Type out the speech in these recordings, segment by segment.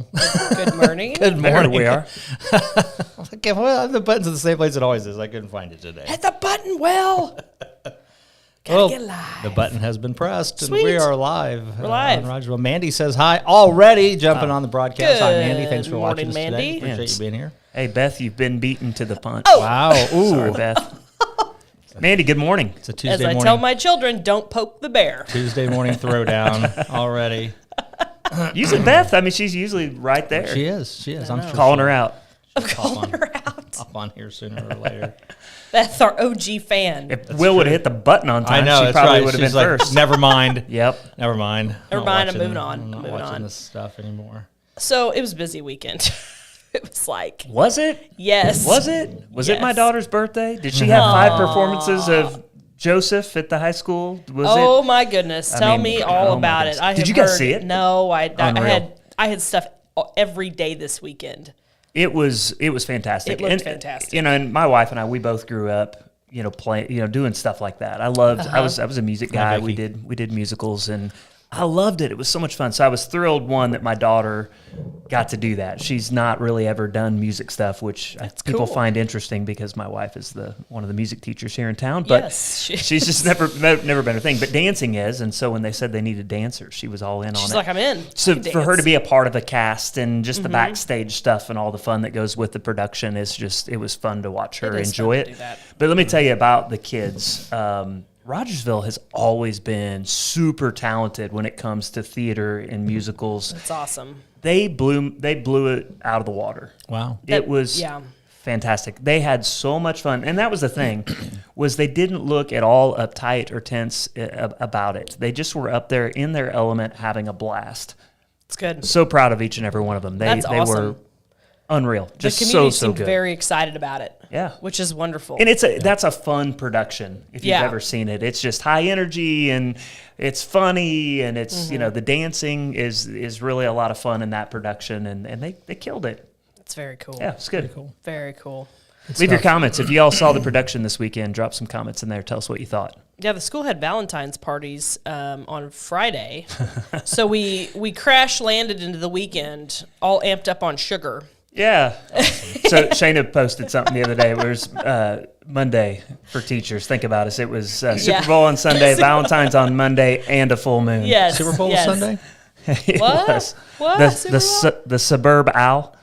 Good morning. Good morning. We are. Okay, well, the button's in the same place it always is. I couldn't find it today. Hit the button, Will. Gotta get live. The button has been pressed, Sweet. and we are live. We're live. On Rogersville. Mandy says hi already, jumping on the broadcast. Hi, Mandy. Thanks for watching us Mandy. today. Appreciate you being here. Hey, Beth, you've been beaten to the punch. Oh. Wow. Ooh. Sorry, Beth. Mandy, good morning. It's a Tuesday As I morning. tell my children, don't poke the bear. Tuesday morning throwdown already. Usually Beth, I mean, she's usually right there. She is. I'm sure Calling her out. I'm calling her out. Up on here sooner or later. That's our OG fan. If Will would have hit the button on time, I know. she That's probably right. would have She's been like, first. never mind. Yep. Never mind. Never mind, I'm moving on. I'm not moving watching on. this stuff anymore. So it was a busy weekend. It was like, Was it? yes. Was it? Was it my Yes. daughter's birthday? Did she have 5 performances of Joseph at the high school? Was Oh it? my goodness! Tell me all oh my about goodness. it. I Did have you guys heard- see it? No, I Unreal. had stuff every day this weekend. It was fantastic. It looked and, fantastic. You know, and my wife and I, we both grew up, doing stuff like that. I loved. I was a music guy. We did musicals, and I loved it. It was so much fun. So I was thrilled, one, that my daughter got to do that. She's not really ever done music stuff, which people cool. find interesting because my wife is one of the music teachers here in town. But Yes, she's just never been her thing. But dancing is, and so when they said they needed dancers, she was all in on it. She's like, I'm in. So I can for her to dance. be a part of a cast and just the backstage stuff and all the fun that goes with the production it was fun to watch her It is enjoy fun to it. do that. But let me tell you about the kids. Rogersville has always been super talented when it comes to theater and musicals. It's awesome. They blew it out of the water. Wow. It was yeah. fantastic. They had so much fun, and that was the thing, was they didn't look at all uptight or tense about it. They just were up there in their element, having a blast. It's good. So proud of each and every one of them. They That's awesome. were unreal. Just The community so seemed good. very excited about it. Yeah. Which is wonderful. And that's a fun production if you've Yeah. ever seen it. It's just high energy and it's funny and it's the dancing is really a lot of fun in that production and they killed it. It's very cool. Yeah, it's good. Very cool. Leave your comments. If you all saw the production this weekend, drop some comments in there. Tell us what you thought. Yeah, the school had Valentine's parties on Friday. So we crash landed into the weekend all amped up on sugar. Yeah. So Shayna posted something the other day. It was Monday for teachers. Think about us. It was Super Bowl on Sunday, Valentine's on Monday, and a full moon. Yes. Super Bowl yes. Sunday? It What? was. What? Super Bowl? The suburb owl.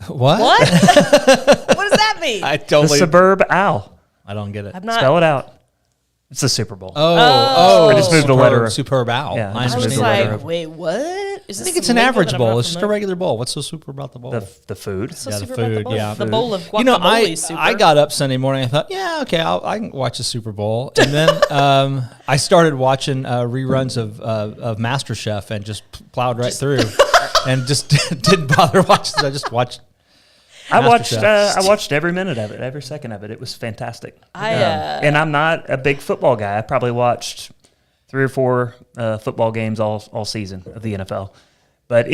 What? What? What does that mean? I The totally. suburb owl. I don't get it. I'm not. Spell it out. It's the Super Bowl. Oh. I just moved the letter. Superb owl. Yeah, I I just I moved was the understand. letter like, up. wait, what? Is I this think it's an lingo average that I'm bowl. not It's just a familiar- regular bowl. What's so super about the bowl? The food. So Yeah, the super about food, bowl. yeah. The bowl of guacamole You know, is super. I got up Sunday morning. I thought, yeah, okay, I can watch the Super Bowl, and then I started watching reruns of MasterChef and just plowed right through, and just didn't bother watching. I just watched. I MasterChef. watched every minute of it, every second of it. It was fantastic. I And I'm not a big football guy. I probably watched 3 or 4 football games all season of the NFL. But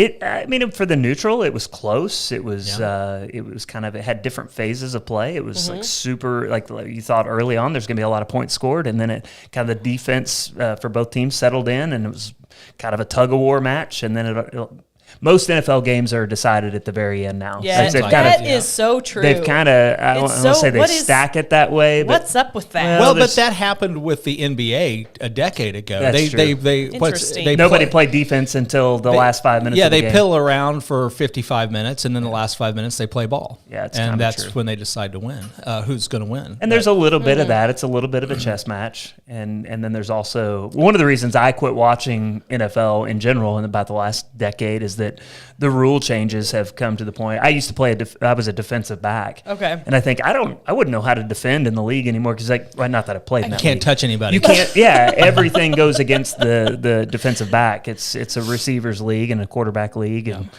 for the neutral, it was close. It was it had different phases of play. It was like super, like you thought early on, there's going to be a lot of points scored, and then it kind of the defense for both teams settled in, and it was kind of a tug of war match, and then most NFL games are decided at the very end now. Yeah, They've that kinda- is so true. They've kind of, I don't It's want to so- say they what is- stack it that way, but What's up with that? Well, Well, but there's- that happened with the NBA a decade ago. That's true. Interesting. nobody played defense until the last 5 minutes Yeah, of the they game. pill around for 55 minutes, and then the last 5 minutes they play ball. Yeah, it's and kinda that's true. when they decide to win. Who's going to win? And there's a little bit of that. It's a little bit of a chess match. And then there's also one of the reasons I quit watching NFL in general in about the last decade is that the rule changes have come to the point. I used to play I was a defensive back. Okay. And I think I wouldn't know how to defend in the league anymore because not that I played in You that can't league. touch anybody. You can't. Yeah, everything goes against the defensive back. It's a receivers league and a quarterback league, and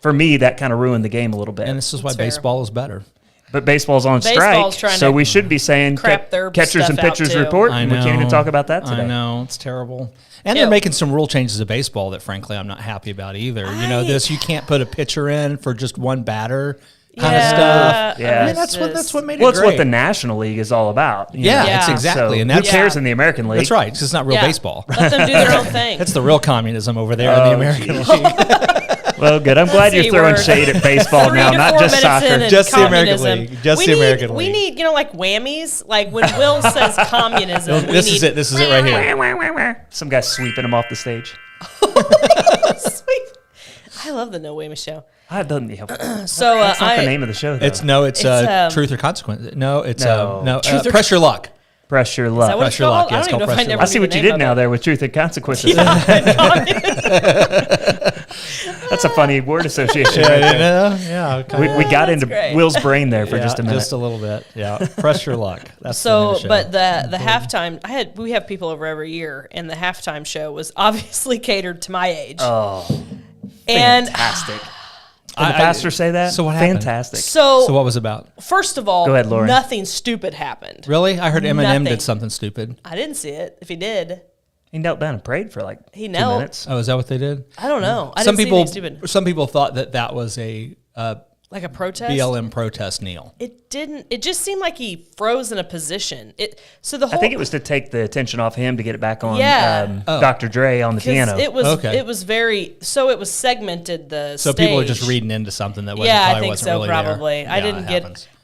for me that kind of ruined the game a little bit. And this is why That's fair. baseball is better. But baseball's on Baseball's strike, trying so to we should be saying crap their catchers and stuff out, pitchers too. report. I And know. we can't even talk about that today. I know, it's terrible. And Ew. they're making some rule changes to baseball that, frankly, I'm not happy about either. You can't put a pitcher in for just one batter kind of stuff. Yeah. I mean, that's what made it Well, it's great. what the National League is all about. you Yeah, know? it's Yeah. exactly. So and who that's cares in the American League? That's right. It's not real Yeah. baseball. Let them do their own thing. That's the real communism over there in the American League. Well, good. I'm glad you're throwing shade at baseball now, not just soccer. Just the American League. Just the American League. We need, like whammies. Like when Will says communism. This is it. This is it right here. Some guy sweeping him off the stage. Sweet. I love the No Whammy show. I don't. So that's not the name of the show. Though. It's Truth or Consequence. No, it's Press Your Luck. Press Your Luck. Press Your Luck. Yeah, it's called Press Your Luck. I see what you did now there with Truth and Consequences. That's a funny word association. We got into Will's brain there for just a minute. Just a little bit. Yeah. Press Your Luck. That's so. But the halftime. We have people over every year, and the halftime show was obviously catered to my age. Oh, fantastic. Did the pastor say that? So what happened? Fantastic. So what was it about? First of all, go ahead, Lauren. Nothing stupid happened. Really? I heard Eminem did something stupid. I didn't see it. If he did, he knelt down and prayed for like 2 minutes. Oh, is that what they did? I don't know. I didn't see anything stupid. Some people thought that was a like a protest. BLM protest kneel. It didn't. It just seemed like he froze in a position. I think it was to take the attention off him to get it back on. Dr. Dre on the piano. It was. Okay. It was very. So it was segmented. So people are just reading into something that wasn't. I think wasn't so. Really probably. There.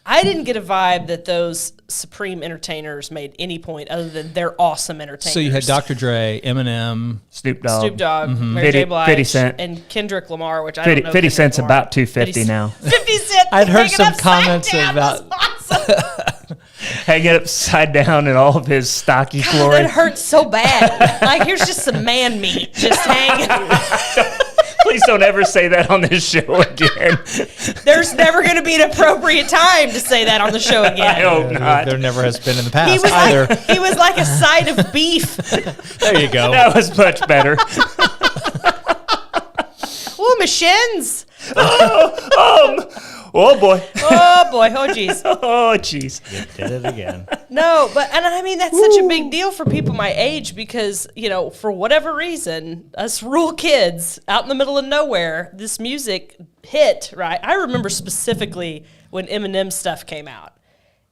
I didn't get a vibe that those supreme entertainers made any point other than they're awesome entertainers. So you had Dr. Dre, Eminem, Snoop Dogg, Mary J. Blige, 50 Cent, and Kendrick Lamar, which I don't know. 50 Cent's about 250 now. 50 Cent. I'd heard some comments about hanging upside down in all of his stocky flooring. That hurts so bad. Like here's just some man meat just hanging. Please don't ever say that on this show again. There's never going to be an appropriate time to say that on the show again. I hope not. There never has been in the past either. He was like a side of beef. There you go. That was much better. Oh, my shins. Oh, boy. Oh, boy. Oh, jeez. Oh, jeez. You did it again. No, and I mean, that's such a big deal for people my age because, for whatever reason, us rural kids out in the middle of nowhere, this music hit, right? I remember specifically when Eminem stuff came out.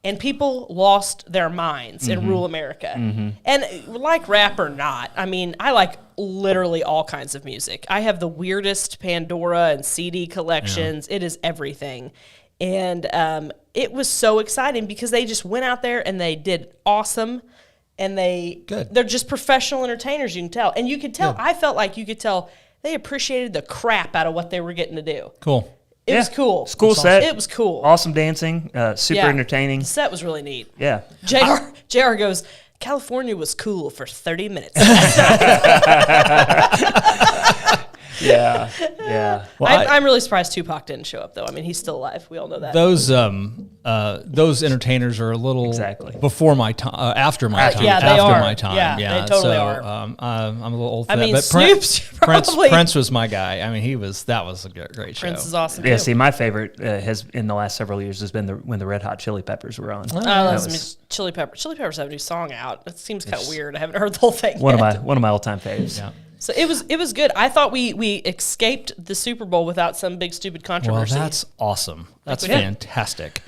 And people lost their minds in rural America. Mm-hmm. And like rap or not, I mean, I like literally all kinds of music. I have the weirdest Pandora and CD collections. Yeah. It is everything. And it was so exciting because they just went out there and they did awesome. And they're just professional entertainers, you can tell. And you could tell, I felt like you could tell they appreciated the crap out of what they were getting to do. Cool. It was cool. It's cool set. It was cool. Awesome dancing. Super entertaining. The set was really neat. Yeah. JR goes, California was cool for 30 minutes. Yeah. Well, I'm really surprised Tupac didn't show up, though. I mean, he's still alive. We all know that. Those entertainers are a little before my time, after my time. Yeah, they are. My time. Yeah, they totally are. I'm a little old for that. I mean, but Snoop's probably... Prince was my guy. I mean, that was a great show. Prince is awesome, too. See, my favorite has, in the last several years, has been when the Red Hot Chili Peppers were on. Chili Peppers. Chili Peppers have a new song out. It seems kind of weird. I haven't heard the whole thing One of my all-time faves. Yeah. So it was good. I thought we escaped the Super Bowl without some big stupid controversy. Well, that's awesome. That's fantastic.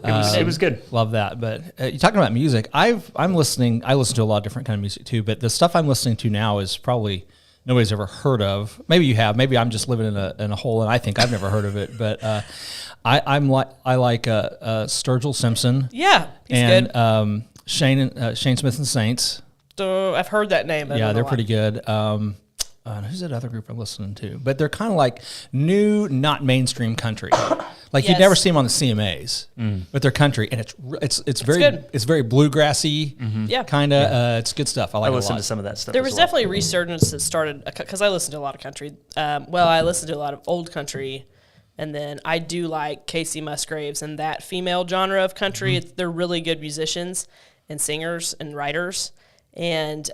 It was good. Love that. But you're talking about music. I listen to a lot of different kind of music too. But the stuff I'm listening to now is probably nobody's ever heard of. Maybe you have. Maybe I'm just living in a hole and I think I've never heard of it. But I like Sturgill Simpson. Yeah, he's good. Shane Smith and Saints. I've heard that name. Yeah, they're pretty good. Who's that other group I'm listening to? But they're kind of like new, not mainstream country. Like you'd never see them on the CMAs, but they're country, and it's very bluegrassy. Yeah, kind of. It's good stuff. I listen to some of that stuff. There was definitely a resurgence that started because I listened to a lot of country. I listened to a lot of old country. And then I do like Casey Musgraves and that female genre of country. They're really good musicians and singers and writers. And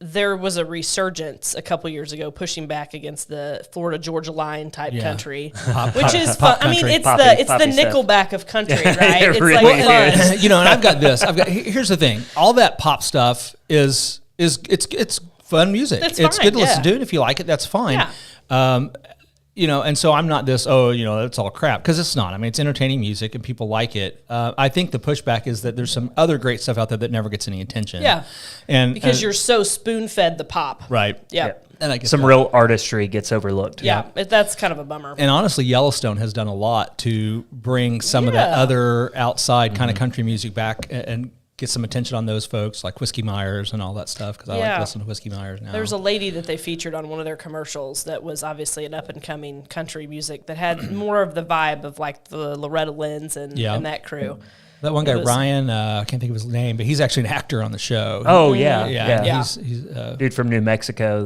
there was a resurgence a couple years ago pushing back against the Florida Georgia Line type country, which is fun. I mean, it's the Nickelback of country, right? It's really like fun. And I've got this. Here's the thing. All that pop stuff is it's fun music. It's fine, good to listen to, and if you like it, that's fine. Yeah. and so I'm not this, it's all crap, because it's not. I mean, it's entertaining music and people like it. I think the pushback is that there's some other great stuff out there that never gets any attention. Yeah. And because you're so spoon-fed the pop. Right. Yeah. And I get some real artistry gets overlooked. Yeah, that's kind of a bummer. And honestly, Yellowstone has done a lot to bring some of that other outside kind of country music back and get some attention on those folks, like Whiskey Myers and all that stuff, because I like to listen to Whiskey Myers now. There's a lady that they featured on one of their commercials that was obviously an up-and-coming country music that had more of the vibe of like the Loretta Lynn's and that crew. That one guy, Ryan, I can't think of his name, but he's actually an actor on the show. Oh, yeah. He's dude from New Mexico.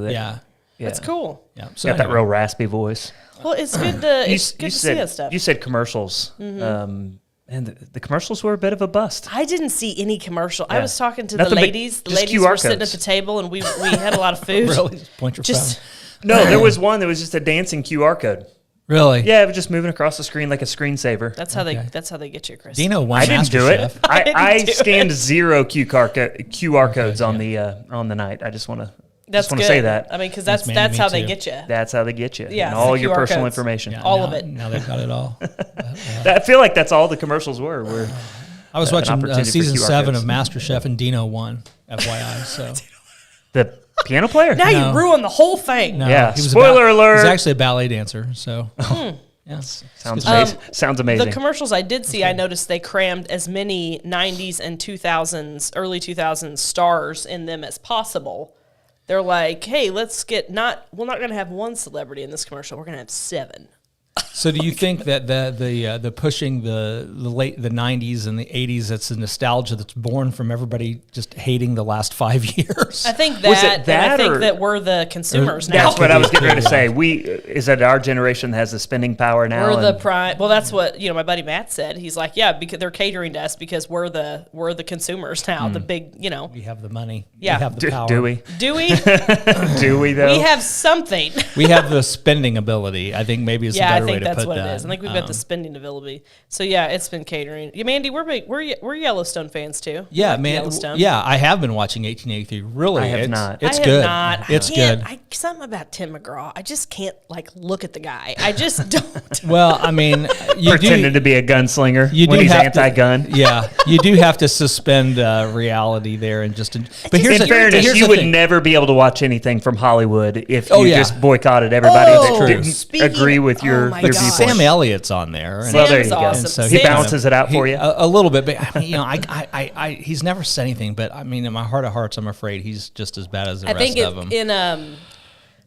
That's cool. Yeah, so got that real raspy voice. Well, it's good to see that stuff. You said commercials. And the commercials were a bit of a bust. I didn't see any commercial. Yeah. I was talking to Nothing the ladies. The ladies QR were sitting codes. at the table, and we had a lot of food. Really? Point your phone. No, there was one that was just a dancing QR code. Really? Yeah, it was just moving across the screen like a screensaver. That's how they get you, Chris. Dino won I didn't do it. MasterChef. I scanned 0 QR codes on the night. I just want to. That's want good. to say that. I mean, because that's how they get you. That's how they get you. Yeah, and all the your QR personal codes. information. Yeah, All now- of it. Now they've got it all. I feel like that's all the commercials were I was an watching opportunity for season QR 7 codes. of MasterChef, and Dino won, FYI. So the piano player. Now No. you ruined the whole thing. no, Yeah, he was spoiler alert. He's actually a ballet dancer. So yeah, Sounds amazing. Sounds amazing. The commercials I did see, I noticed they crammed as many 90s and 2000s, early 2000s stars in them as possible. They're like, hey, we're not going to have one celebrity in this commercial. We're going to have 7. So do you think that the pushing the 90s and the 80s, that's the nostalgia that's born from everybody just hating the last 5 years? I think Was that, it that, and I think or- that we're the consumers now. That's what I was getting ready to say. Is that our generation that has the spending power now? We're the prime. Well, that's what my buddy Matt said. He's like, yeah, because they're catering to us because we're the consumers now. The big, We have the money. Yeah. We have the power. Do we? Do we? Do we though? We have something. We have the spending ability, I think maybe is a Yeah, I better way think to that's put what that. it is. I think we've got the spending ability. So yeah, it's been catering. Yeah, Mandy, we're Yellowstone fans too. Yeah, Like man. Yellowstone. Yeah, I have been watching 1883. Really, I have not. It's I have good. not. It's I can't- good. Something about Tim McGraw. I just can't look at the guy. I just don't. Well, I mean, you Pretending do. to be a gunslinger You when do he's have anti-gun. Yeah, you do have to suspend reality there and just. But here's In fairness, here's you the would thing. never be able to watch anything from Hollywood if you just boycotted everybody Oh, that didn't speaking- agree with your oh my your gosh. viewpoint. Sam Elliott's on there. And Well, there Sam's you go. awesome. And so He Sam's- balances it out for you. a little bit, but I mean, he's never said anything. But I mean, in my heart of hearts, I'm afraid he's just as bad as the I rest think of them. in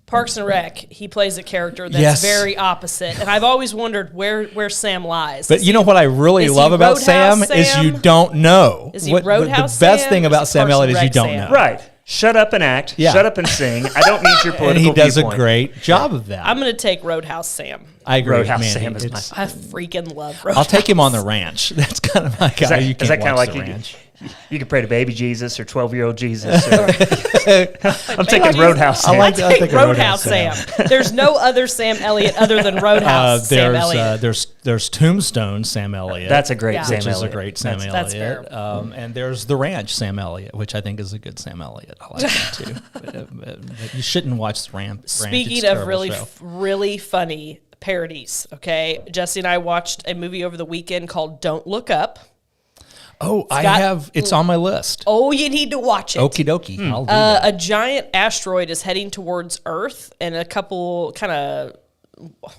Parks and Rec, he plays a character that's Yes. very opposite, and I've always wondered where Sam lies. But you know what I really is he love about Roadhouse Sam is you Sam? don't know. Is he What- Roadhouse The best Sam thing or about is he Sam Parks Elliott and is you Rec don't Sam? know. Right. Shut up and act. Yeah. Shut up and sing. I don't need your And political he does viewpoint. a great job of that. I'm going to take Roadhouse Sam. I agree. Roadhouse man. Sam is It's- my I freaking love Roadhouse. I'll take him on the ranch. That's kind of my guy. You Is can't that kind of watch like the you, ranch. you can pray to baby Jesus or 12-year-old Jesus? Or, I'm taking Roadhouse I Sam. like I take think of Roadhouse Roadhouse Sam. There's no other Sam Elliott other than Roadhouse Sam Elliott. There's Tombstone Sam Elliott. That's a great Yeah. Sam which Elliott. is a great Sam That's Elliott. And there's the Ranch Sam Elliott, which I think is a good Sam Elliott. I like that too. But you shouldn't watch the Ranch. Speaking It's a of terrible show. really funny parodies, okay, Jesse and I watched a movie over the weekend called Don't Look Up. Oh, I got- have. It's on my list. Oh, you need to watch it. Okie dokie. I'll do that. A giant asteroid is heading towards Earth, and a couple kind of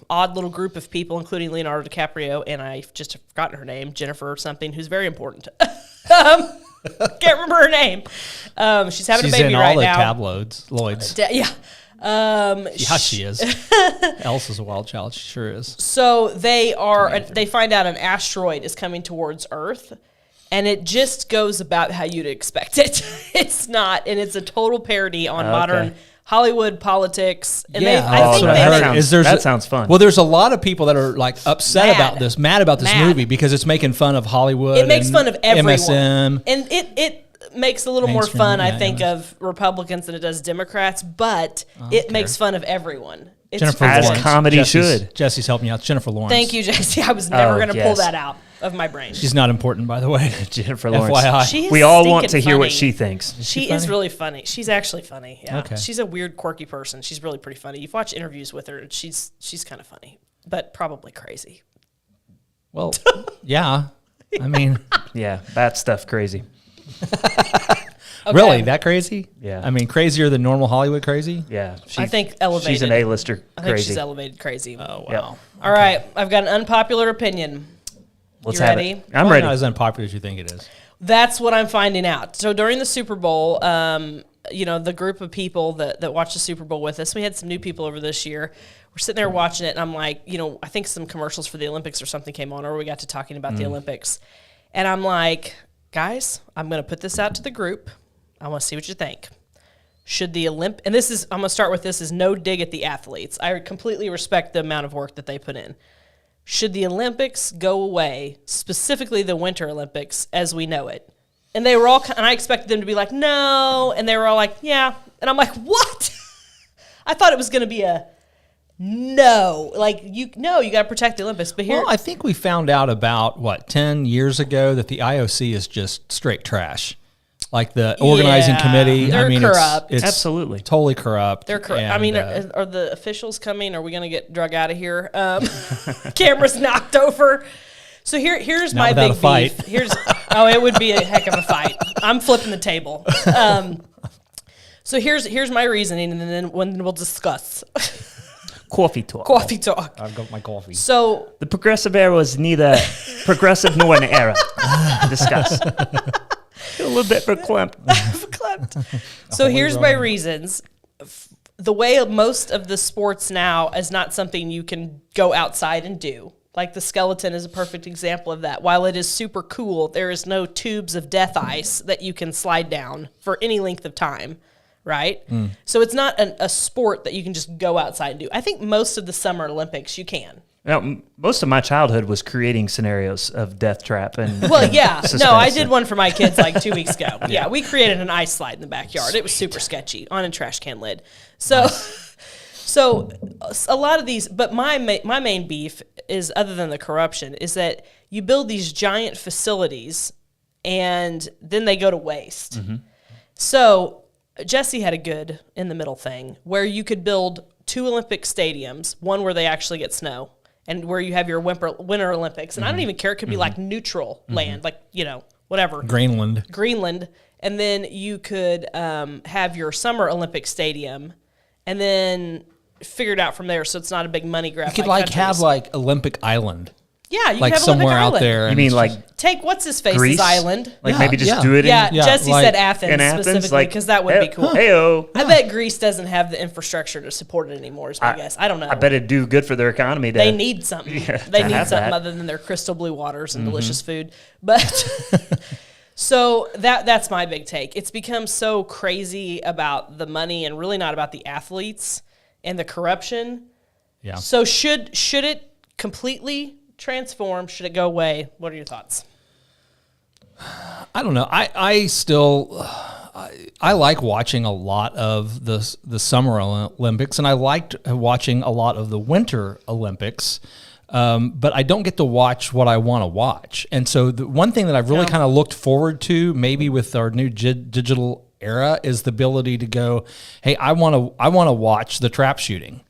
odd little group of people, including Leonardo DiCaprio, and I've just forgotten her name, Jennifer or something, who's very important. Can't remember her name. She's having She's a baby in right all the now. tabloids, Lloyd's. Yeah. Yeah, she is. Elsa's a wild child. She sure is. So they find out an asteroid is coming towards Earth, and it just goes about how you'd expect it. It's not, and it's a total parody on modern Hollywood politics. And Yeah, I think what I they heard sounds- is there's that sounds fun. Well, there's a lot of people that are like upset mad about this Mad. movie because it's making fun of Hollywood. it makes and fun of everyone, MSM. and it makes a little more Mainstream, fun, I yeah, think, yeah. of Republicans than it does Democrats. But it makes fun of everyone. It's Jennifer As Lawrence. comedy Jesse's- should. Jesse's helping you out. Jennifer Lawrence. Thank you, Jesse. I was never going to pull yes. that out. of my brain. She's not important, by the way. Jennifer Lawrence. FYI. She is We all want to stinking hear what funny. she thinks. She is really funny. She's actually funny. Yeah. Okay. She's a weird, quirky person. She's really pretty funny. You've watched interviews with her, and she's kind of funny, but probably crazy. Well, yeah. I mean, Yeah, that stuff crazy. Okay. really, that crazy? Yeah. I mean, crazier than normal Hollywood crazy? Yeah, I think elevated. She's an A-lister I think crazy. she's elevated crazy. Oh, wow. Yep. All right. I've got an unpopular opinion. Let's You have ready? it. I'm Probably ready. not as unpopular as you think it is. That's what I'm finding out. So during the Super Bowl, the group of people that watched the Super Bowl with us, we had some new people over this year. We're sitting there watching it, and I'm like, I think some commercials for the Olympics or something came on, or we got to talking about the Olympics. And I'm like, guys, I'm going to put this out to the group. I want to see what you think. Should the I'm going to start with this is no dig at the athletes. I completely respect the amount of work that they put in. Should the Olympics go away, specifically the Winter Olympics as we know it? And they were all, and I expected them to be like, no. And they were all like, yeah. And I'm like, what? I thought it was going to be a no. Like, you got to protect the Olympics. But here, Well, I think we found out about, 10 years ago that the IOC is just straight trash. Like the organizing committee. They're corrupt. It's Absolutely. totally corrupt. they're correct. And, I mean, are the officials coming? Are we going to get drug out of here? Cameras knocked over. So here's my without big a fight. beef. It would be a heck of a fight. I'm flipping the table. So here's my reasoning, and then we'll discuss. Coffee talk. Coffee talk. I've got my coffee. So The progressive era was neither progressive nor an era. Discuss. A little bit verklempt. So here's my reasons. The way most of the sports now is not something you can go outside and do. Like the skeleton is a perfect example of that. While it is super cool, there is no tubes of death ice that you can slide down for any length of time, right? So it's not a sport that you can just go outside and do. I think most of the Summer Olympics you can. Now, most of my childhood was creating scenarios of death trap and Well, yeah. suspense. No, I did one for my kids like 2 weeks ago. Yeah, we created an ice slide in the backyard. It was super sketchy on a trash can lid. So, so a lot of these, but my main beef is, other than the corruption, is that you build these giant facilities and then they go to waste. So Jesse had a good in the middle thing where you could build 2 Olympic stadiums, one where they actually get snow, and where you have your Winter Olympics. And I don't even care. It could be like neutral land, like, whatever. Greenland. And then you could have your Summer Olympic Stadium and then figure it out from there so it's not a big money grab. You could have Olympic Island. Yeah, you Like could have somewhere Olympic out Island. there. You and mean it's like just- Take what's-his-face's Greece? island. Like Yeah, maybe just yeah. do it Yeah, in Jesse like- said Athens, in Athens? specifically Like, because that would be cool. Hey-o. I bet Greece doesn't have the infrastructure to support it anymore, is my guess. I don't know. I bet it'd do good for their economy. They need something. Yeah, They to need have something that. other than their crystal blue waters and delicious food. But so that's my big take. It's become so crazy about the money and really not about the athletes and the corruption. Yeah. So should it completely transform? Should it go away? What are your thoughts? I don't know. I still I like watching a lot of the Summer Olympics, and I liked watching a lot of the Winter Olympics. But I don't get to watch what I want to watch. And so the one thing that I've really kind of looked forward to, maybe with our new digital era, is the ability to go, hey, I want to watch the trap shooting.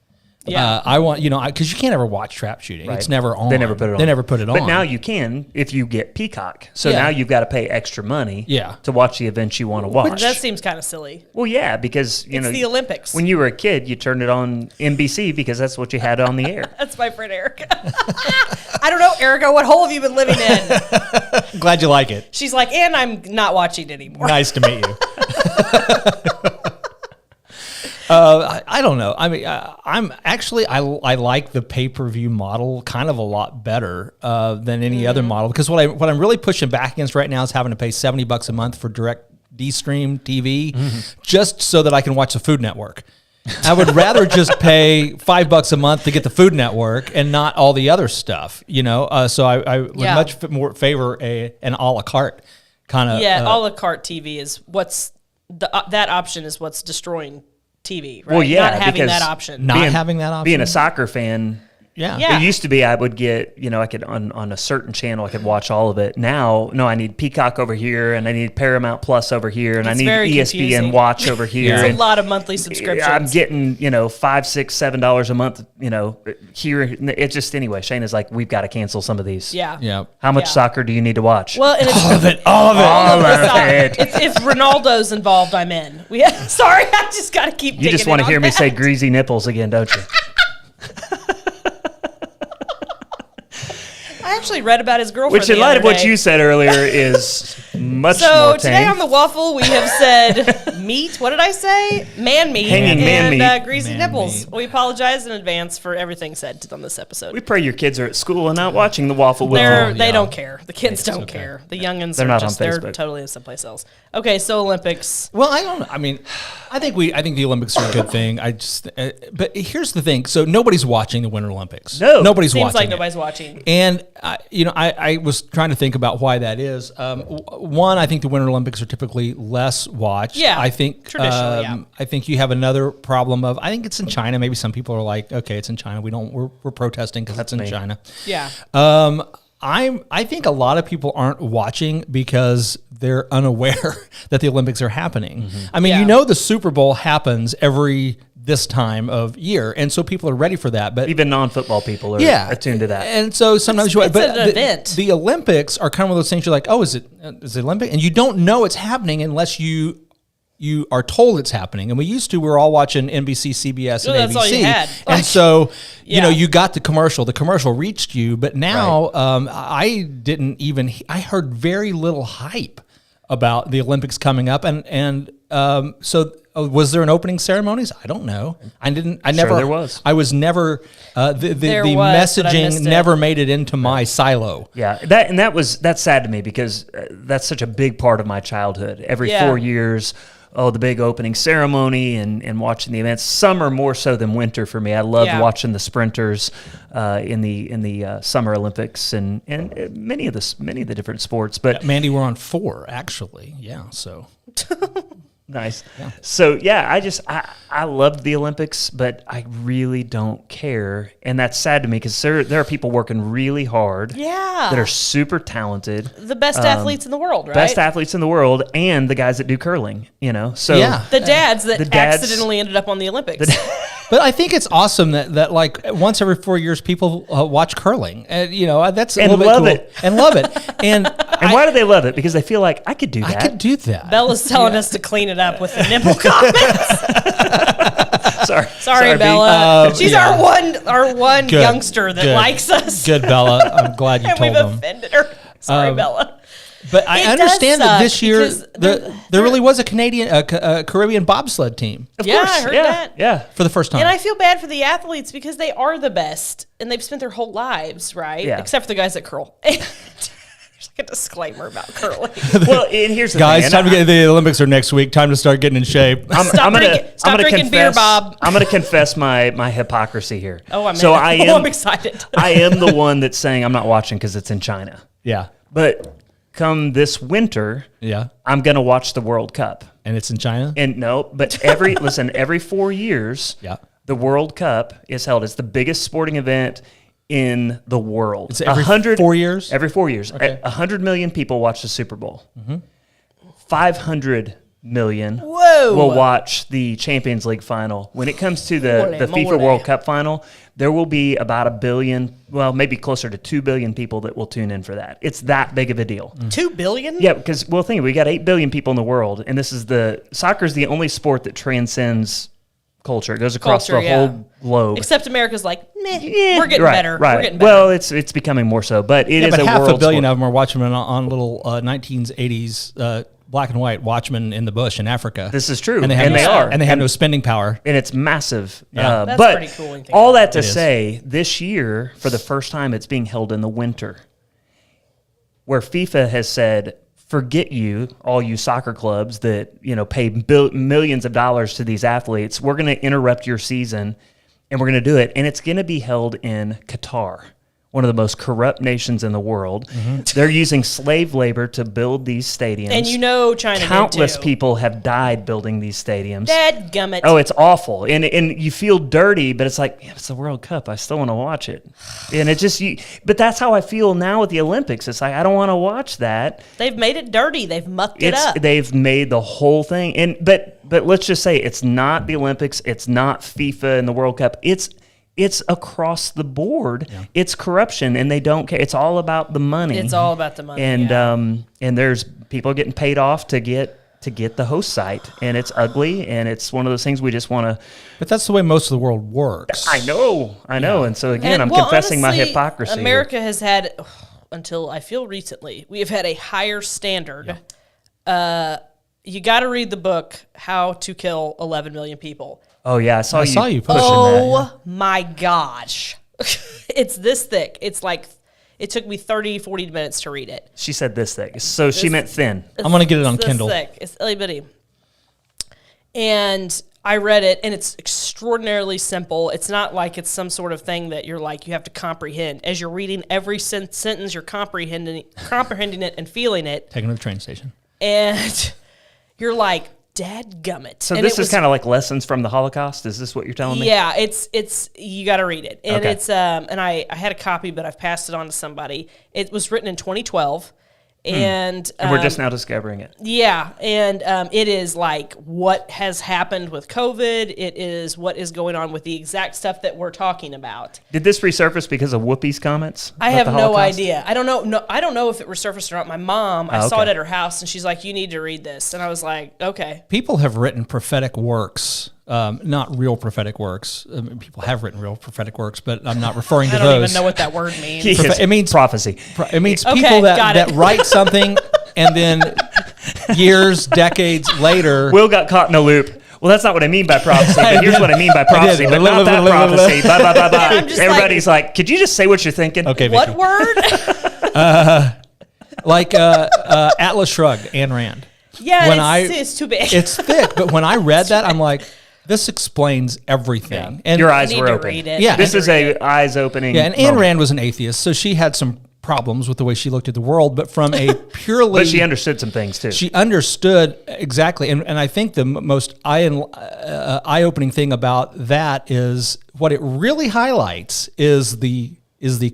Yeah. I want, because you can't ever watch trap shooting. Right. It's never on. They never put it on. They never put it on. But now you can if you get Peacock. So Yeah. now you've got to pay extra money Yeah. to watch the events you want to watch. That seems kind of silly. Well, yeah, because It's the Olympics. When you were a kid, you turned it on NBC because that's what you had on the air. That's my friend Erica. I don't know, Erica, what hole have you been living in? Glad you like it. She's like, and I'm not watching anymore. Nice to meet you. I don't know. I mean, I like the pay-per-view model kind of a lot better than any other model, because what I'm really pushing back against right now is having to pay $70 a month for direct D-Stream TV just so that I can watch the Food Network. I would rather just pay $5 a month to get the Food Network and not all the other stuff, So I would much more favor an a la carte kind of. Yeah, a la carte TV is that option is what's destroying TV, right? Well, yeah, not having because that option. Not having that option. Being a soccer fan, Yeah. Yeah. It used to be I would get, I could on a certain channel, I could watch all of it. Now, no, I need Peacock over here, and I need Paramount Plus over here, and It's I need very ESPN confusing. Watch over here. It's a and lot of monthly subscriptions. I'm getting, $5, $6, $7 a month, here. It just, anyway, Shane is like, we've got to cancel some of these. Yeah. Yeah. How much Yeah. soccer do you need to watch? Well, and it's All of it. All of it. If Ronaldo's involved, I'm in. Sorry, I just got to keep. You just want to hear me say greasy nipples again, don't you? I actually read about his girlfriend. Which, in the light other of what day. you said earlier, is much So more today tame. on the waffle, we have said meat. What did I say? Man meat Hanging man and meat. greasy Man nipples. meat. We apologize in advance for everything said on this episode. We pray your kids are at school and not watching the waffle with you. They yeah. don't care. The kids don't okay. care. The youngins They're are not just on they're Facebook. totally someplace else. Okay, so Olympics. Well, I think the Olympics are a good thing. But here's the thing. So nobody's watching the Winter Olympics. No. Nobody's Seems watching like it. nobody's watching. And I was trying to think about why that is. One, I think the Winter Olympics are typically less watched. Yeah, I think traditionally, yeah. I think you have another problem of, I think it's in China. Maybe some people are like, okay, it's in China. We're protesting because it's in me. China. Yeah. I think a lot of people aren't watching because they're unaware that the Olympics are happening. I mean, Yeah. the Super Bowl happens every this time of year, and so people are ready for that. But Even non-football people are attuned to that. and so sometimes It's an event. The Olympics are kind of one of those things you're like, oh, is it Olympic? And you don't know it's happening unless you are told it's happening. And we were all watching NBC, CBS, Well, and that's ABC. all you had. And so, Yeah. you got the commercial reached you, but now I heard very little hype about the Olympics coming up. So was there an opening ceremonies? I don't know. there was. I was never, the There was, but I missed messaging it. never made it into my silo. Yeah, that's sad to me because that's such a big part of my childhood. Every Yeah. 4 years, the big opening ceremony and watching the events. Summer more so than winter for me. I loved Yeah. watching the sprinters in the Summer Olympics and many of the different sports. But Mandy, we're on 4 actually. Yeah. So nice. Yeah. So yeah, I loved the Olympics, but I really don't care, and that's sad to me because there are people working really hard. Yeah. That are super talented. The best athletes in the world, right? Best athletes in the world, and the guys that do curling, So Yeah. The dads that The dads- accidentally ended up on the Olympics. But I think it's awesome that like once every 4 years people watch curling, and that's a And little bit love cool. it. And love it. And and why do they love it? Because they feel like I could do I that. could do that. Bella's telling us to clean it up with the nipple comments. Sorry, B. Bella. She's yeah. our one Good. youngster that Good. likes us. Good, Bella. I'm glad you And told we've them. offended her. Sorry, Bella. But I It understand does that suck this year because there really was a Caribbean bobsled team Of Yeah, course. I heard yeah, that. Yeah. for the first time. And I feel bad for the athletes because they are the best and they've spent their whole lives, right? Yeah. Except for the guys that curl. There's like a disclaimer about curling. Well, and here's the Guys, thing. time to get the Olympics are next week. Time to start getting in shape. Stop drinking beer, Bob. I'm going to confess my hypocrisy here. Oh, I'm so I am. I'm excited. I am the one that's saying I'm not watching because it's in China. Yeah, But come this winter, yeah, I'm going to watch the World Cup. and it's in China. And no, but every 4 years, Yeah. the World Cup is held. It's the biggest sporting event in the world. It's every 4 years? Every 4 years. Okay. 100 million people watch the Super Bowl. 500 million Whoa. will watch the Champions League final. When it comes to the Holy FIFA moly. World Cup final, there will be about 1 billion, well, maybe closer to 2 billion people that will tune in for that. It's that big of a deal. 2 billion? Yeah, because, well, think we got 8 billion people in the world, and soccer is the only sport that transcends culture. It goes across Culture, the yeah. whole globe. Except America's like, meh, we're getting right, better. Right. We're getting better. Well, it's becoming more so, but it is but a half world a billion sport. of them are watching them on little 1980s black and white Watchmen in the bush in Africa. This is true, and they are. have no spending power. And it's massive. Yeah. That's but pretty cool when you think all about that to It is. say, this year, for the first time, it's being held in the winter, where FIFA has said, forget you, all you soccer clubs that pay millions of dollars to these athletes. We're going to interrupt your season, and we're going to do it. And it's going to be held in Qatar, one of the most corrupt nations in the world. They're using slave labor to build these stadiums. And China countless did too. people have died building these stadiums. Dadgummit. Oh, it's awful. And you feel dirty, but it's like, it's the World Cup. I still want to watch it. And it just, but that's how I feel now with the Olympics. It's like, I don't want to watch that. They've made it dirty. They've mucked it up. They've made the whole thing. But let's just say it's not the Olympics. It's not FIFA and the World Cup. It's across the board. Yeah. It's corruption, and they don't care. It's all about the money. It's all about the money. And and there's people getting paid off to get the host site, and it's ugly, and it's one of those things we just want to. But that's the way most of the world works. I know. Yeah. And so again, I'm confessing my hypocrisy. America has had, until I feel recently, we have had a higher standard. Yeah. You got to read the book How to Kill 11 Million People. Oh, yeah. I saw you pushing that. Oh, my gosh. It's this thick. It's like, it took me 30, 40 minutes to read it. She said this thick. So she meant thin. I'm going to get it on Kindle. This thick. It's itty bitty. And I read it, and it's extraordinarily simple. It's not like it's some sort of thing that you're like, you have to comprehend. As you're reading every sentence, you're comprehending it and feeling it. Taking to the train station. And you're like, dadgummit. So this is kind of like lessons from the Holocaust. Is this what you're telling me? Yeah, it's you got to read it, and okay. It's and I had a copy, but I've passed it on to somebody. It was written in 2012, and we're just now discovering it. Yeah, and it is like what has happened with COVID. It is what is going on with the exact stuff that we're talking about. Did this resurface because of Whoopi's comments? I have no idea. I don't know. No, I don't know if it resurfaced or not. My mom, I saw it at her house, and she's like, "You need to read this," and I was like, "Okay." People have written prophetic works. Not real prophetic works. People have written real prophetic works, but I'm not referring to those. I don't even know what that word means. It means prophecy. It means people that write something and then years, decades later. Will got caught in a loop. Well, that's not what I mean by prophecy, but here's what I mean by prophecy, but not that prophecy. Blah, blah, blah, blah. Everybody's like, could you just say what you're thinking? Okay, what word? Atlas Shrugged, Ayn Rand. Yeah, it's too big. It's thick, but when I read that, I'm like, this explains everything. Yeah. And your eyes were open. Yeah, this is a eyes opening. Yeah, and Ayn Rand was an atheist, so she had some problems with the way she looked at the world, but from a purely... But she understood some things, too. She understood, exactly. And I think the most eye-opening thing about that is what it really highlights is the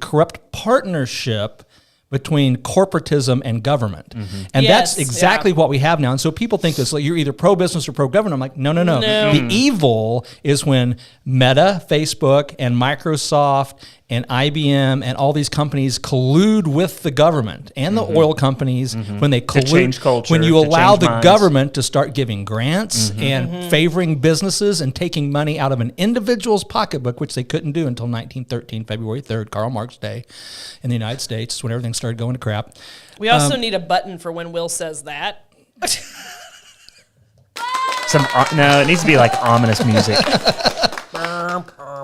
corrupt partnership between corporatism and government. Mm-hmm. And that's exactly what we have now. And so people think this, like, you're either pro-business or pro-government. I'm like, no. The evil is when Meta, Facebook, and Microsoft, and IBM, and all these companies collude with the government and the oil companies when they collude. To change culture, when you allow the minds. government to start giving grants and favoring businesses and taking money out of an individual's pocketbook, which they couldn't do until 1913, February 3rd, Karl Marx Day in the United States, when everything started going to crap. We also need a button for when Will says that. No, it needs to be like ominous music.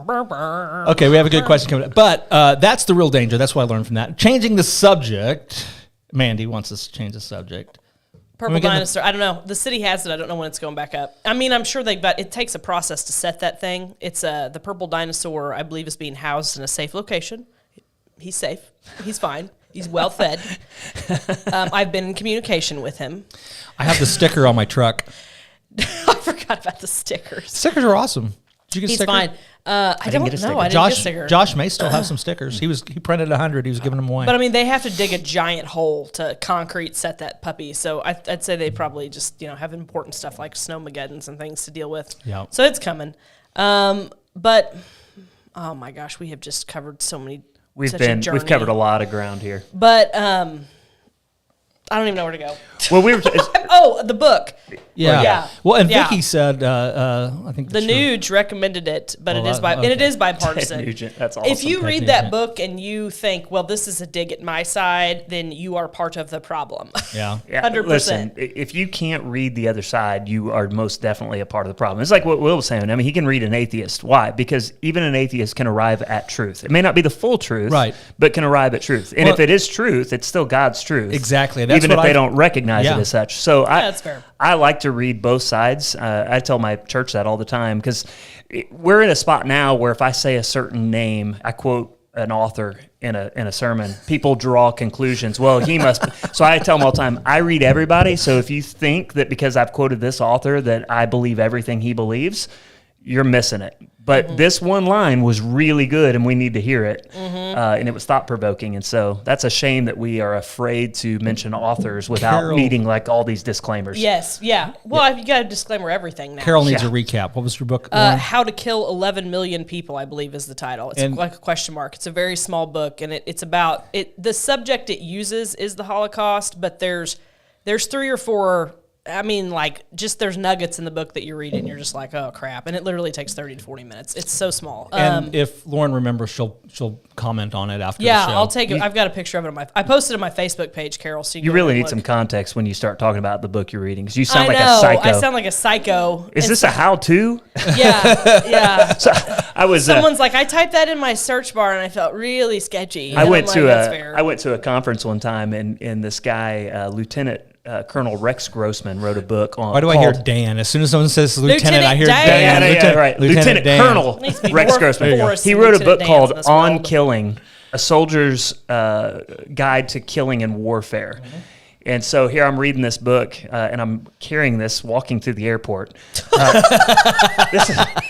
Okay, we have a good question coming up. But that's the real danger. That's what I learned from that. Changing the subject. Mandy wants us to change the subject. Purple dinosaur. I don't know. The city has it. I don't know when it's going back up. I mean, I'm sure it takes a process to set that thing. It's the purple dinosaur, I believe, is being housed in a safe location. He's safe. He's fine. He's well fed. I've been in communication with him. I have the sticker on my truck. I forgot about the stickers. Stickers are awesome. Did you get a sticker? He's fine. I don't know. I didn't get a sticker. Josh may still have some stickers. He printed 100. He was giving them away. But I mean, they have to dig a giant hole to concrete set that puppy. So I'd say they probably just have important stuff like snowmageddons and things to deal with. Yeah. So it's coming. But oh my gosh, we have just covered so many. We've covered a lot of ground here. But I don't even know where to go. Well, we were. The book. Yeah. Well, and Vicky said, I think the Nuge recommended it, but it is bipartisan. Nugent, that's awesome. If you read that book and you think, well, this is a dig at my side, then you are part of the problem. Yeah. 100%. Listen, if you can't read the other side, you are most definitely a part of the problem. It's like what Will was saying. I mean, he can read an atheist. Why? Because even an atheist can arrive at truth. It may not be the full truth, right, but can arrive at truth. And if it is truth, it's still God's truth. Exactly. That's even if they don't recognize it as such. So that's fair. I like to read both sides. I tell my church that all the time because we're in a spot now where if I say a certain name, I quote an author in a sermon, people draw conclusions. Well, he must. So I tell them all the time, I read everybody. So if you think that because I've quoted this author that I believe everything he believes, you're missing it. But this one line was really good, and we need to hear it. And it was thought-provoking. And so that's a shame that we are afraid to mention authors without needing like all these disclaimers. Yes, yeah. Well, you got to disclaimer everything now. Carol needs a recap. What was your book? How to Kill 11 Million People, I believe, is the title. It's like a question mark. It's a very small book, and it's about it. The subject it uses is the Holocaust, but there's 3 or 4. I mean, like, just there's nuggets in the book that you read and you're just like, oh crap! And it literally takes 30 to 40 minutes. It's so small. And if Lauren remembers, she'll comment on it after. Yeah, the show. I'll take it. I've got a picture of it I posted it on my Facebook page, Carol. So you really need some context when you start talking about the book you're reading, because you sound like a psycho. I sound like a psycho. Is this a how-to? Yeah. So I was. Someone's like, I typed that in my search bar and I felt really sketchy. I went to a conference one time, and this guy, Lieutenant Colonel Rex Grossman, wrote a book on. Why do I hear Dan? As soon as someone says Lieutenant, I hear Dan. Right. Lieutenant Colonel Rex Grossman. He wrote a book called On Killing, A Soldier's Guide to Killing in Warfare. And so here I'm reading this book, and I'm carrying this, walking through the airport.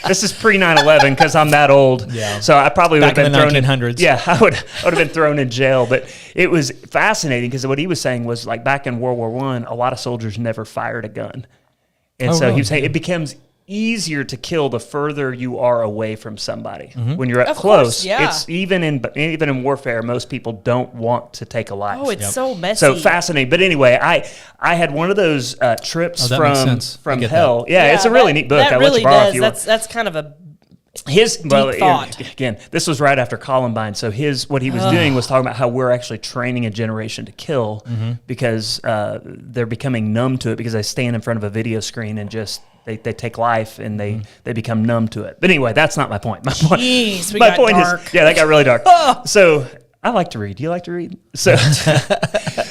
This is pre 9/11 because I'm that old. Yeah. So I probably would have been thrown in 1900s. Yeah, I would have been thrown in jail. But it was fascinating because what he was saying was like back in World War I, a lot of soldiers never fired a gun, and he was saying it becomes easier to kill the further you are away from somebody. When you're up close, it's even in warfare, most people don't want to take a life. Oh, it's so messy. So fascinating. But anyway, I had one of those trips from hell. Yeah, it's a really neat book. That I'll really let you borrow does. if you want. That's kind of a thought. Again, this was right after Columbine. So what he was doing was talking about how we're actually training a generation to kill because they're becoming numb to it because they stand in front of a video screen and just they take life and they become numb to it. But anyway, that's not my point. My point is, that got really dark. So I like to read. Do you like to read? So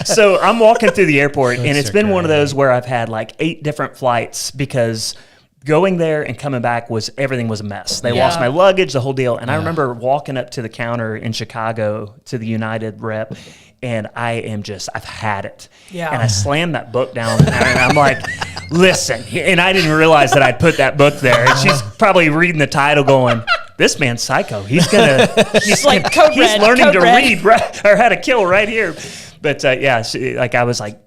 so I'm walking through the airport, and it's been one of those where I've had like 8 different flights because going there and coming back everything was a mess. They lost my luggage, the whole deal. And I remember walking up to the counter in Chicago to the United rep, and I've had it. Yeah. And I slammed that book down, and I'm like, listen. And I didn't realize that I'd put that book there. And she's probably reading the title going, this man's psycho. He's learning to read or how to kill right here. But I was like,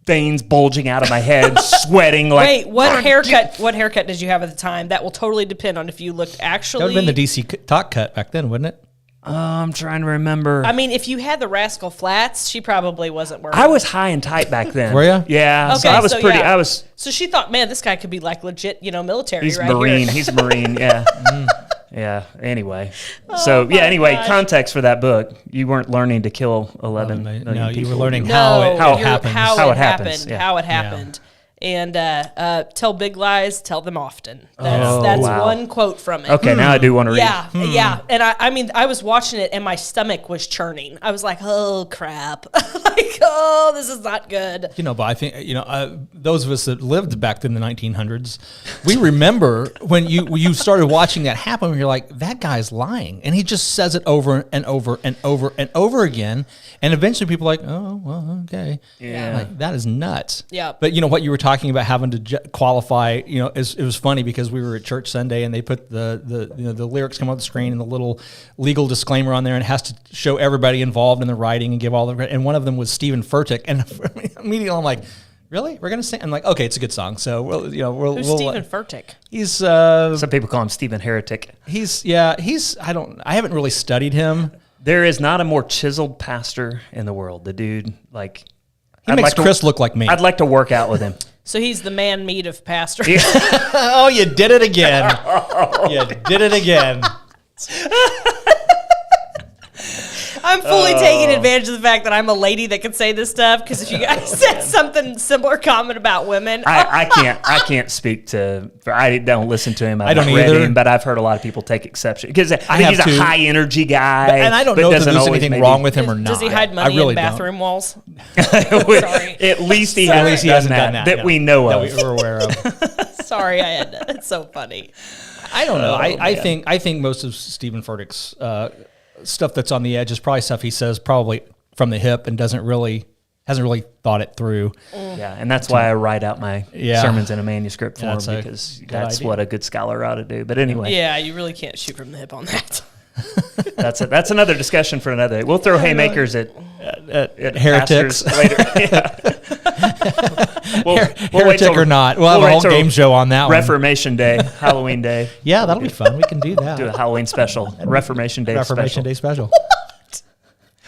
veins bulging out of my head, sweating. Like, wait, what haircut did you have at the time? That will totally depend on if you looked actually. That would have been the DC talk cut back then, wouldn't it? I'm trying to remember. I mean, if you had the Rascal Flats, she probably wasn't wearing. I was high and tight back then. Were you? Yeah. Okay, so I was pretty. Yeah. So she thought, man, this guy could be like legit, military. He's right Marine. Here. He's a Marine. Yeah. Yeah. Anyway. Anyway, context for that book. You weren't learning to kill 11 million No, people. you were learning how it happens. How it happened. And tell big lies, tell them often. That's one quote from it. Okay, now I do want to read. Yeah. And I was watching it and my stomach was churning. I was like, oh crap. This is not good. But I think, those of us that lived back in the 1900s, we remember when you started watching that happen, and you're like, that guy's lying. And he just says it over and over and over and over again. And eventually people are like, oh, well, okay. Yeah. Like, that is nuts. Yeah. But what you were talking about having to qualify, it was funny because we were at church Sunday and they put the lyrics come on the screen and the little legal disclaimer on there, and it has to show everybody involved in the writing and give all the, and one of them was Stephen Furtick, and immediately I'm like, really? We're gonna sing? I'm like, okay, it's a good song. So Who's Stephen Furtick? He's some people call him Stephen Heretic. I haven't really studied him. There is not a more chiseled pastor in the world. The dude, like, he makes Chris look like me. I'd like to work out with him. So he's the man meat of pastors. Yeah. Oh, you did it again. You did it again. I'm fully taking advantage of the fact that I'm a lady that can say this stuff, because if you guys said something similar comment about women, I can't speak to. I don't listen to him. I don't either. But I've heard a lot of people take exception because he's a high energy guy. And I don't know if there's anything wrong with him or not. Does he hide money in bathroom walls? Sorry. At least he hasn't done that we know of. That we're aware of. Sorry, I had that. It's so funny. I don't know. I think most of Stephen Furtick's stuff that's on the edge is probably stuff he says probably from the hip and hasn't really thought it through. Yeah, and that's why I write out my sermons in a manuscript form, because that's what a good scholar ought to do. But anyway. Yeah, you really can't shoot from the hip on that. That's another discussion for another day. We'll throw haymakers at heretics later. Yeah. Heretic or not. We'll have a whole game show on that Reformation Day, Halloween Day. Yeah, that'll be fun. We can do that. Do a Halloween special, Reformation Day special.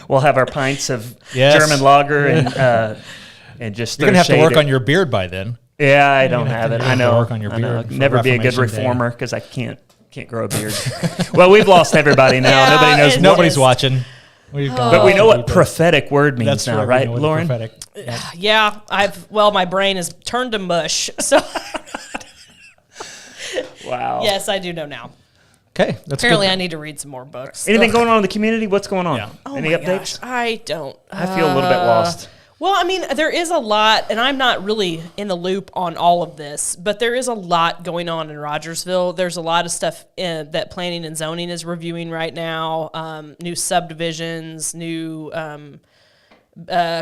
We'll have our pints of German lager and just. You're gonna have to work on your beard by then. Yeah, I don't have it. I know. Work on your beard. Never be a good reformer because I can't grow a beard. Well, we've lost everybody now. Yeah, nobody knows. Nobody's watching. But we know what prophetic word means now, right, Lauren? Yeah, my brain has turned to mush. So wow. Yes, I do know now. Okay, that's apparently good. I need to read some more books. Anything going on in the community? What's going on? Yeah. Any updates? Gosh, I don't. I feel a little bit lost. Well, I mean, there is a lot, and I'm not really in the loop on all of this, but there is a lot going on in Rogersville. There's a lot of stuff that Planning and Zoning is reviewing right now. New subdivisions, new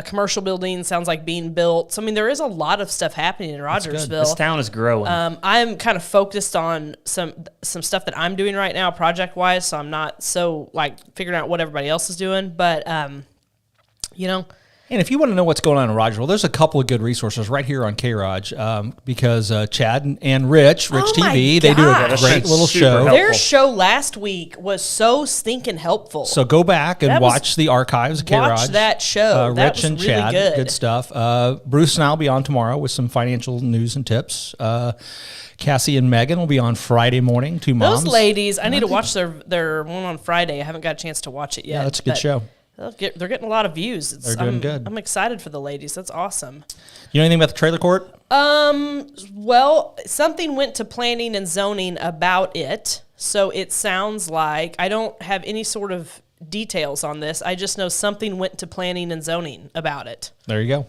commercial buildings, sounds like being built. So, I mean, there is a lot of stuff happening in Rogersville. This town is growing. I'm kind of focused on some stuff that I'm doing right now, project-wise, so I'm not so, figuring out what everybody else is doing. But, And if you want to know what's going on in Rogersville, there's a couple of good resources right here on K-ROG because Chad and Rich TV, they do a great little show. Helpful. Their show last week was so stinking helpful. So go back and watch the archives of K-ROG. Watch that show. That Rich was and really Chad, good stuff. Bruce and I will be on tomorrow with some financial news and tips. Cassie and Megan will be on Friday morning, two moms. Those ladies, I need to watch their one on Friday. I haven't got a chance to watch it yet. Yeah, that's a good show. They're getting a lot of views. They're doing good. I'm excited for the ladies. That's awesome. You know anything about the trailer court? Well, something went to Planning and Zoning about it. So it sounds like, I don't have any sort of details on this. I just know something went to Planning and Zoning about it. There you go.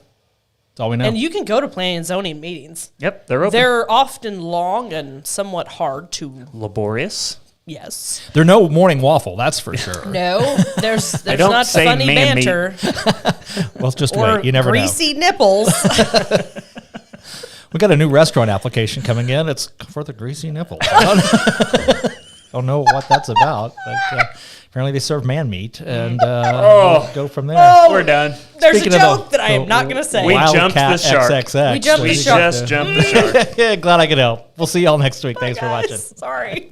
That's all we know. And you can go to Planning and Zoning meetings. Yep, they're open. They're often long and somewhat hard to... Laborious. Yes. They're no Morning Waffle, that's for sure. No, there's don't not say funny man-meat. banter. Well, just Or wait. You never know. greasy nipples. We got a new restaurant application coming in. It's for the greasy nipple. I don't know what that's about, but apparently they serve man meat, and we'll go from there. Oh, We're done. There's Speaking a of joke that I am not going to say. We jumped the shark. XXX. We jumped the We shark. just jumped the shark. Yeah, glad I could help. We'll see y'all next week. Thanks for Guys, watching. Sorry.